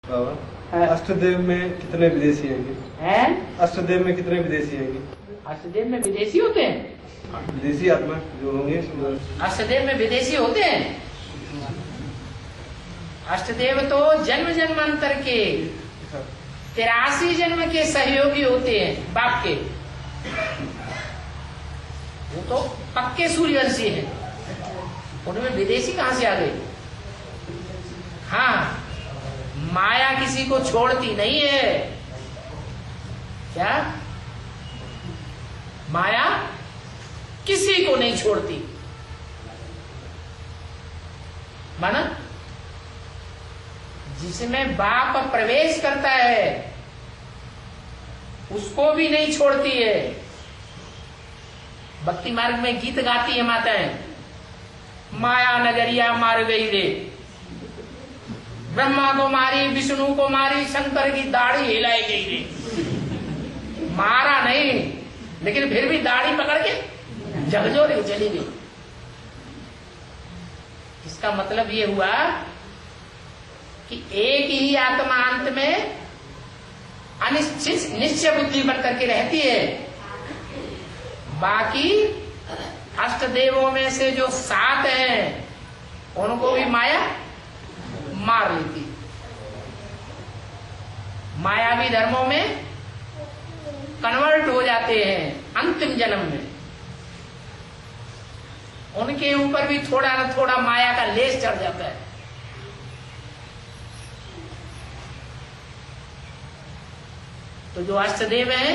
बाबा, अष्टदेव में कितने विदेशी हैं? अष्टदेव में कितने विदेशी हैं? अष्टदेव में विदेशी होते हैं? विदेशी आत्मा जो होंगे अष्टदेव में विदेशी होते हैं। अष्टदेव तो जन्म जन्मांतर के 83 जन्म के सहयोगी होते हैं बाप के। वो तो पक्के सूर्यवंशी हैं, उनमें विदेशी कहां से आ गई? हाँ, माया किसी को छोड़ती नहीं है। क्या माया किसी को नहीं छोड़ती? माना जिसमें बाप प्रवेश करता है उसको भी नहीं छोड़ती है। भक्ति मार्ग में गीत गाती है माताएं, माया नगरिया मार गई रे, ब्रह्मा को मारी, विष्णु को मारी, शंकर की दाढ़ी हिलाई गई रे। मारा नहीं, लेकिन फिर भी दाढ़ी पकड़ के झकझोर के चली गई। इसका मतलब ये हुआ कि एक ही आत्मा अंत में अनिश्चित निश्चय बुद्धि बन करके रहती है। बाकी अष्टदेवों में से जो 7 हैं उनको भी माया मार लेती। मायावी धर्मों में कन्वर्ट हो जाते हैं अंतिम जन्म में। उनके ऊपर भी थोड़ा न थोड़ा माया का लेस चढ़ जाता है। तो जो अष्टदेव हैं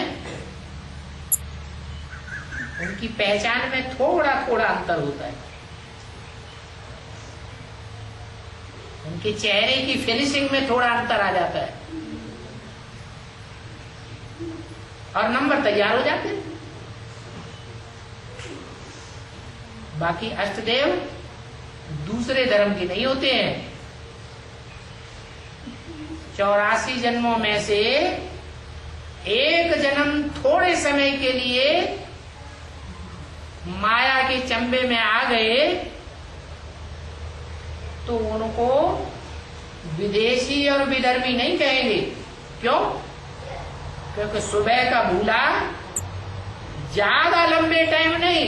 उनकी पहचान में थोड़ा थोड़ा अंतर होता है। उनके चेहरे की फिनिशिंग में थोड़ा अंतर आ जाता है और नंबर तैयार हो जाते हैं। बाकी अष्टदेव दूसरे धर्म के नहीं होते हैं। 84 जन्मों में से एक जन्म थोड़े समय के लिए माया के चंबे में आ गए तो उनको विदेशी और विदर्भी नहीं कहेंगे। क्यों? क्योंकि सुबह का भूला ज्यादा लंबे टाइम नहीं,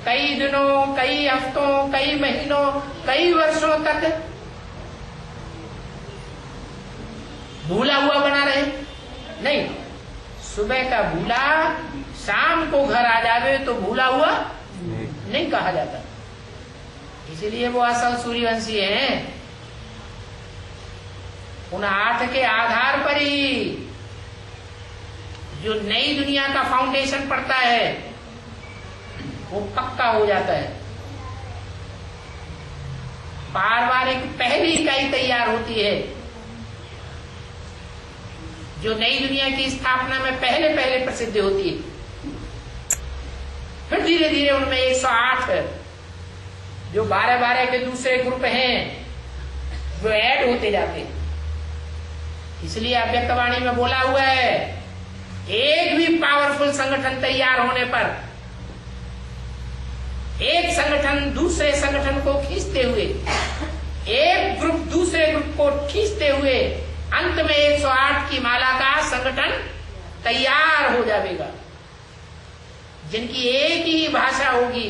कई दिनों, कई हफ्तों, कई महीनों, कई वर्षों तक भूला हुआ बना रहे नहीं। सुबह का भूला शाम को घर आ जावे तो भूला हुआ नहीं कहा जाता। इसलिए वो असल सूर्यवंशी हैं। उन 8 के आधार पर ही जो नई दुनिया का फाउंडेशन पड़ता है वो पक्का हो जाता है। पारिवारिक पहली इकाई तैयार होती है जो नई दुनिया की स्थापना में पहले पहले प्रसिद्ध होती है। फिर धीरे धीरे उनमें 108 जो 12-12 के दूसरे ग्रुप हैं वो ऐड होते जाते हैं। इसलिए अव्यक्तवाणी में बोला हुआ है, एक भी पावरफुल संगठन तैयार होने पर एक संगठन दूसरे संगठन को खींचते हुए, एक ग्रुप दूसरे ग्रुप को खींचते हुए अंत में 108 की माला का संगठन तैयार हो जाएगा। जिनकी एक ही भाषा होगी,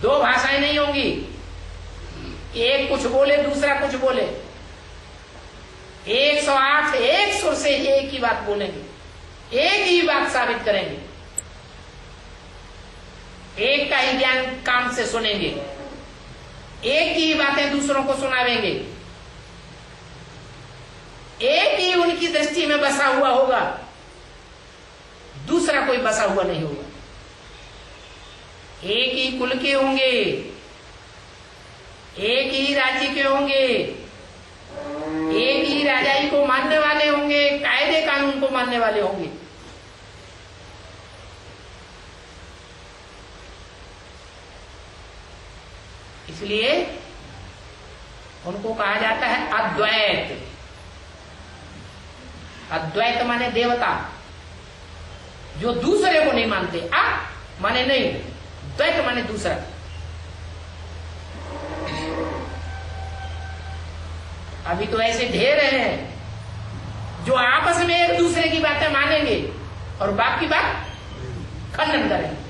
2 भाषाएं नहीं होंगी। एक कुछ बोले, दूसरा कुछ बोले। 108 एक सुर से एक ही बात बोलेंगे, एक ही बात साबित करेंगे, एक का ही ज्ञान काम से सुनेंगे, एक ही बातें दूसरों को सुनावेंगे, एक ही उनकी दृष्टि में बसा हुआ होगा, दूसरा कोई बसा हुआ नहीं होगा। एक ही कुल के होंगे, एक ही राज्य के होंगे, एक ही राजाई को मानने वाले होंगे, कायदे कानून को मानने वाले होंगे। इसलिए उनको कहा जाता है अद्वैत। अद्वैत माने देवता, जो दूसरे को नहीं मानते। माने नहीं, द्वैत माने दूसरा। अभी तो ऐसे ढेर हैं जो आपस में एक दूसरे की बातें मानेंगे और बाप की बात खंडन करेंगे।